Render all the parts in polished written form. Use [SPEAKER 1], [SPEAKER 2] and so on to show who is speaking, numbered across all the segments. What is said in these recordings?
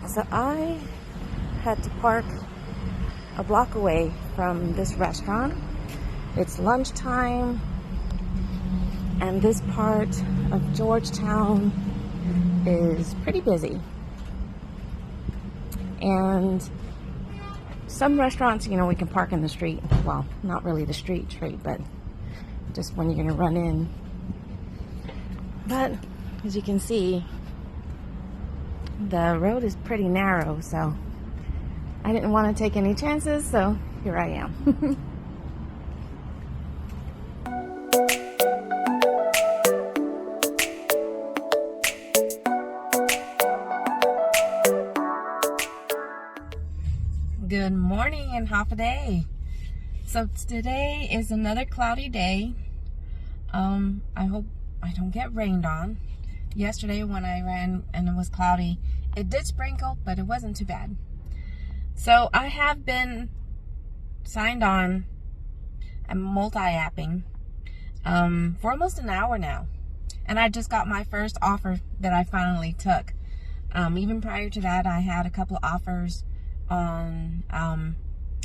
[SPEAKER 1] So I had to park a block away from this restaurant. It's lunchtime, and this part of Georgetown is pretty busy. And some restaurants, we can park in the street. Well, not really the street, but just when you're gonna run in. But as you can see, the road is pretty narrow, so I didn't want to take any chances, so here I am. Good morning and half a day. So today is another cloudy day. I hope I don't get rained on. Yesterday when I ran and it was cloudy, it did sprinkle, but it wasn't too bad. So I have been signed on. I'm multi-apping for almost an hour now. And I just got my first offer that I finally took. Even prior to that, I had a couple offers on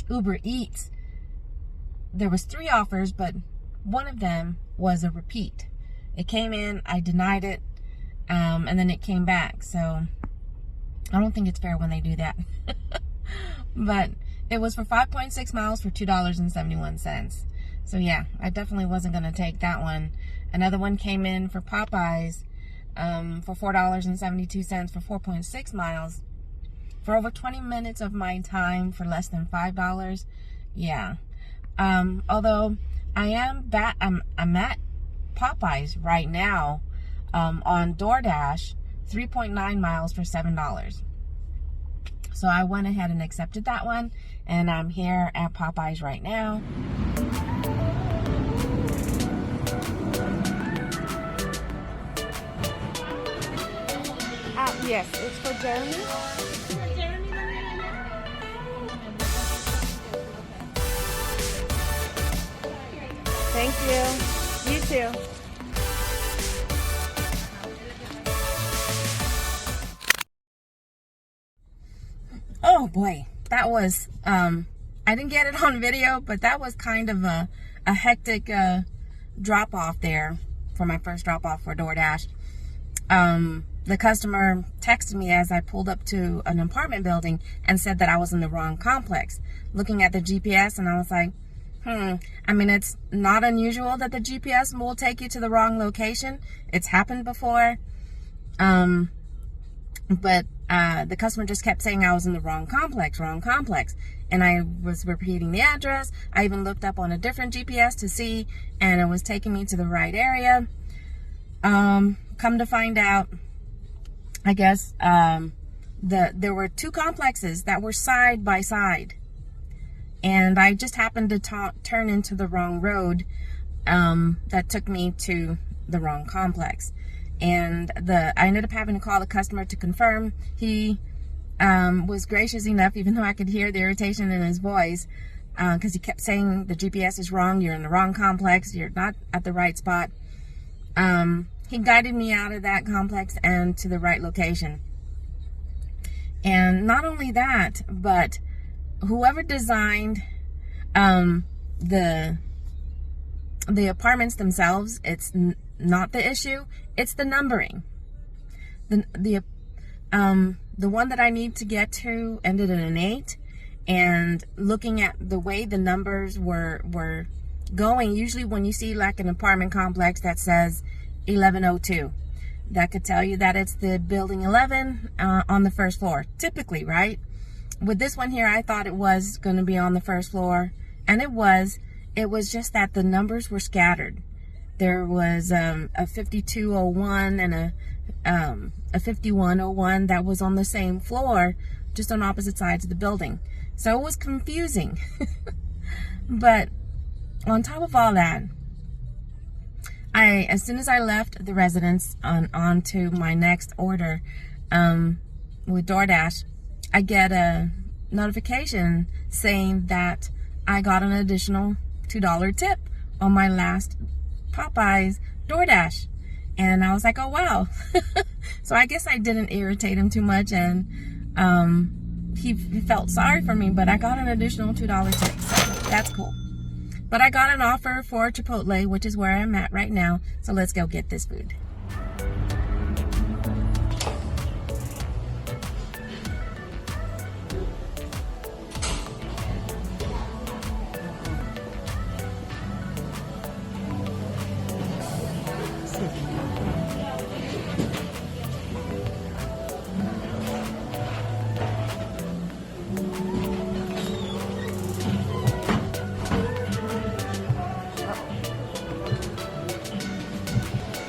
[SPEAKER 1] Uber Eats. There was 3 offers, but one of them was a repeat. It came in, I denied it, and then it came back. So I don't think it's fair when they do that. But it was for 5.6 miles for $2.71. So yeah, I definitely wasn't going to take that one. Another one came in for Popeyes for $4.72 for 4.6 miles. For over 20 minutes of my time for less than $5. Yeah. Although I'm at Popeyes right now on DoorDash, 3.9 miles for $7. So I went ahead and accepted that one, and I'm here at Popeyes right now. Yes, it's for Jeremy. Thank you. You too. Oh boy, that was, I didn't get it on video, but that was kind of a hectic drop off there for my first drop off for DoorDash. The customer texted me as I pulled up to an apartment building and said that I was in the wrong complex. Looking at the GPS, and I was like, I mean, it's not unusual that the GPS will take you to the wrong location. It's happened before. But the customer just kept saying I was in the wrong complex. And I was repeating the address. I even looked up on a different GPS to see, and it was taking me to the right area. Come to find out, I guess, there were 2 complexes that were side by side. And I just happened to turn into the wrong road that took me to the wrong complex. And I ended up having to call the customer to confirm. He was gracious enough, even though I could hear the irritation in his voice, because he kept saying the GPS is wrong, you're in the wrong complex, you're not at the right spot. He guided me out of that complex and to the right location. And not only that, but whoever designed the apartments themselves, it's not the issue, it's the numbering. The one that I need to get to ended in an 8, and looking at the way the numbers were going, usually when you see like an apartment complex that says 1102, that could tell you that it's the building 11 on the first floor, typically, right? With this one here, I thought it was going to be on the first floor, and it was. It was just that the numbers were scattered. There was a 5201 and a 5101 that was on the same floor, just on opposite sides of the building. So it was confusing. But on top of all that, as soon as I left the residence on to my next order with DoorDash, I get a notification saying that I got an additional $2 tip on my last Popeyes DoorDash. And I was like, oh wow. So I guess I didn't irritate him too much, and He felt sorry for me, but I got an additional $2 tip, so that's cool. But I got an offer for Chipotle, which is where I'm at right now. So let's go get this food.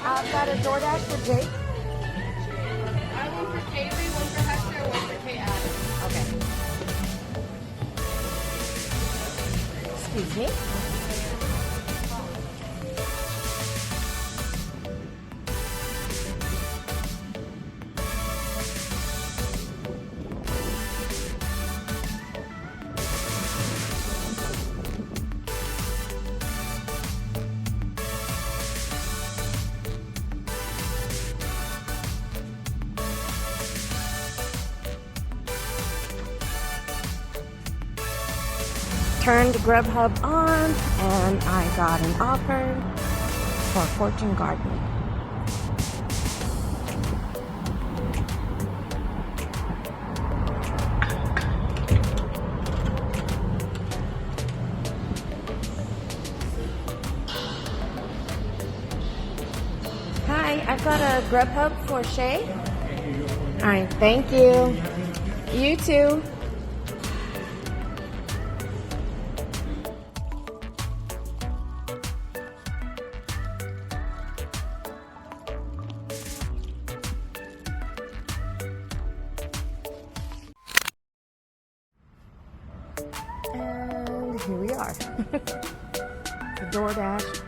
[SPEAKER 1] I've got a DoorDash for Jake.
[SPEAKER 2] I have one for Kaylee, one for Hector, one for Kate Adam.
[SPEAKER 1] Okay. Excuse me. Turned Grubhub on and I got an offer for Fortune Garden. Hi, I've got a Grubhub for Shay. All right, thank you. You too. And here we are. The DoorDash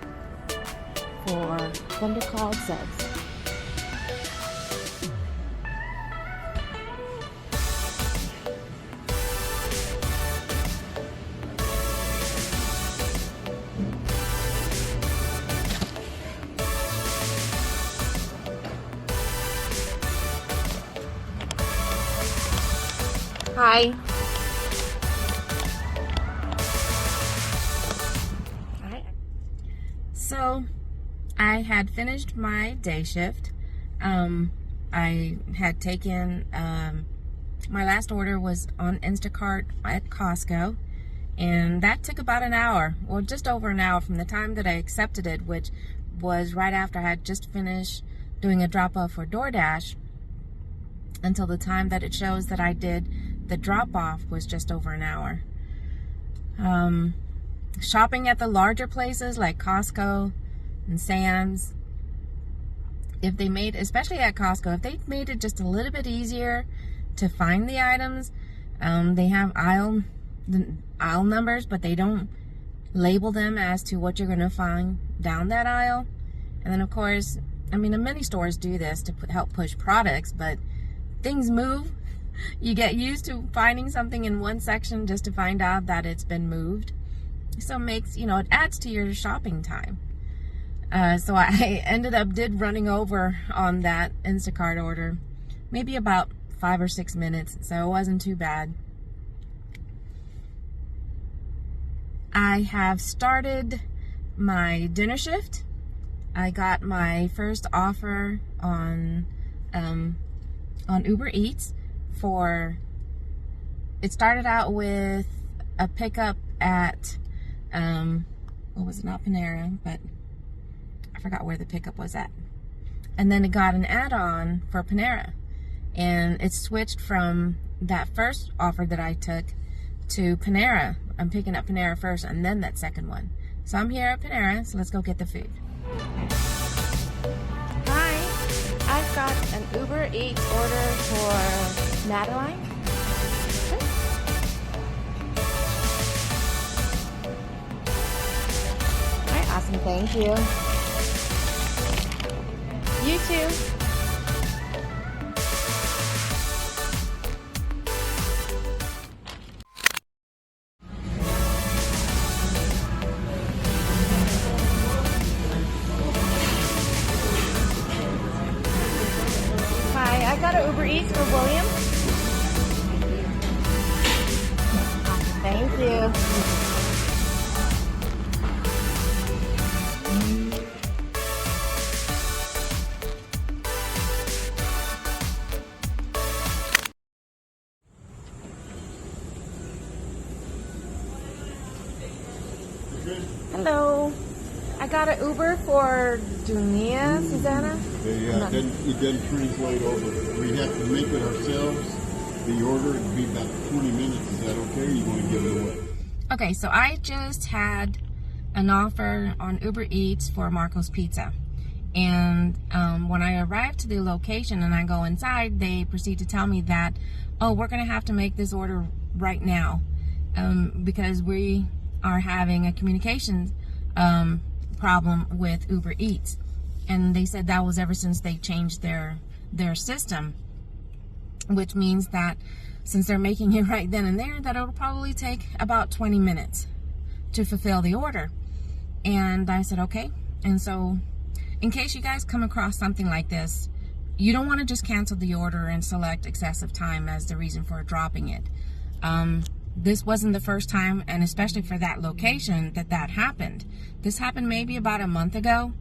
[SPEAKER 1] for Thunder Cloud Subs. Hi. So I had finished my day shift. I had taken my last order was on Instacart at Costco, and that took about an hour, or just over an hour from the time that I accepted it, which was right after I had just finished doing a drop-off for DoorDash, until the time that it shows that I did the drop-off was just over an hour. Shopping at the larger places like Costco and Sam's, if they made, especially at Costco, if they made it just a little bit easier to find the items, they have aisle numbers, but they don't label them as to what you're going to find down that aisle. And then, of course, I mean, many stores do this to help push products, but things move. You get used to finding something in one section just to find out that it's been moved. So it makes, it adds to your shopping time. So I did running over on that Instacart order, maybe about 5 or 6 minutes, so it wasn't too bad. I have started my dinner shift. I got my first offer on Uber Eats for, it started out with a pickup at, what was it, not Panera, but I forgot where the pickup was at. And then it got an add-on for Panera. And it switched from that first offer that I took to Panera. I'm picking up Panera first and then that second one. So I'm here at Panera, so let's go get the food. Hi, I've got an Uber Eats order for Madeline. Awesome, thank you. You too. Hi, I got an Uber Eats for William. I got an Uber for Dunia, Susanna.
[SPEAKER 3] Yeah, it doesn't translate over. We have to make it ourselves. The order would be about 20 minutes. Is that okay? Or you want to give it away?
[SPEAKER 1] Okay, so I just had an offer on Uber Eats for Marco's Pizza. And when I arrived to the location and I go inside, they proceed to tell me that, oh, we're going to have to make this order right now because we are having a communications problem with Uber Eats. And they said that was ever since they changed their system, which means that since they're making it right then and there, that it'll probably take about 20 minutes to fulfill the order. And I said, okay. And so in case you guys come across something like this, you don't want to just cancel the order and select excessive time as the reason for dropping it. This wasn't the first time, and especially for that location, that happened. This happened maybe about a month ago,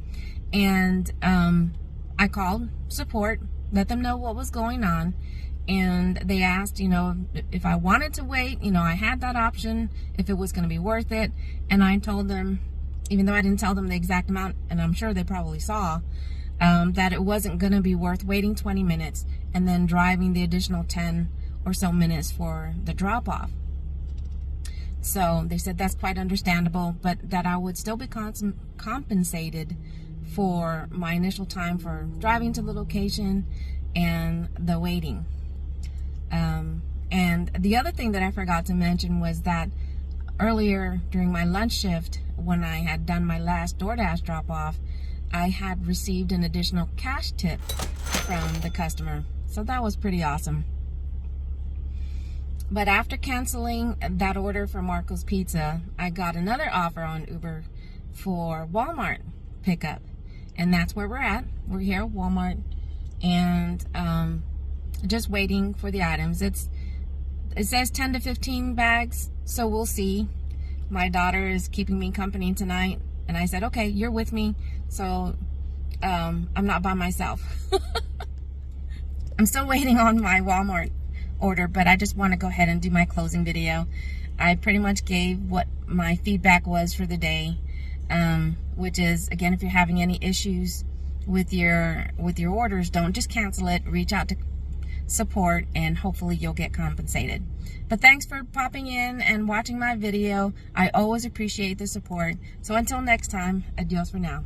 [SPEAKER 1] and I called support, let them know what was going on, and they asked, if I wanted to wait, I had that option, if it was going to be worth it, and I told them, even though I didn't tell them the exact amount, and I'm sure they probably saw, that it wasn't going to be worth waiting 20 minutes and then driving the additional 10 or so minutes for the drop-off. So they said that's quite understandable, but that I would still be compensated for my initial time for driving to the location and the waiting. And the other thing that I forgot to mention was that earlier during my lunch shift, when I had done my last DoorDash drop-off, I had received an additional cash tip from the customer. So that was pretty awesome. But after canceling that order for Marco's Pizza, I got another offer on Uber for Walmart pickup. And that's where we're at. We're here at Walmart and just waiting for the items. It says 10 to 15 bags, so we'll see. My daughter is keeping me company tonight, and I said, okay, you're with me, so I'm not by myself. I'm still waiting on my Walmart order, but I just want to go ahead and do my closing video. I pretty much gave what my feedback was for the day, which is, again, if you're having any issues with your orders, don't just cancel it. Reach out to support and hopefully you'll get compensated. But thanks for popping in and watching my video. I always appreciate the support. So until next time, adios for now.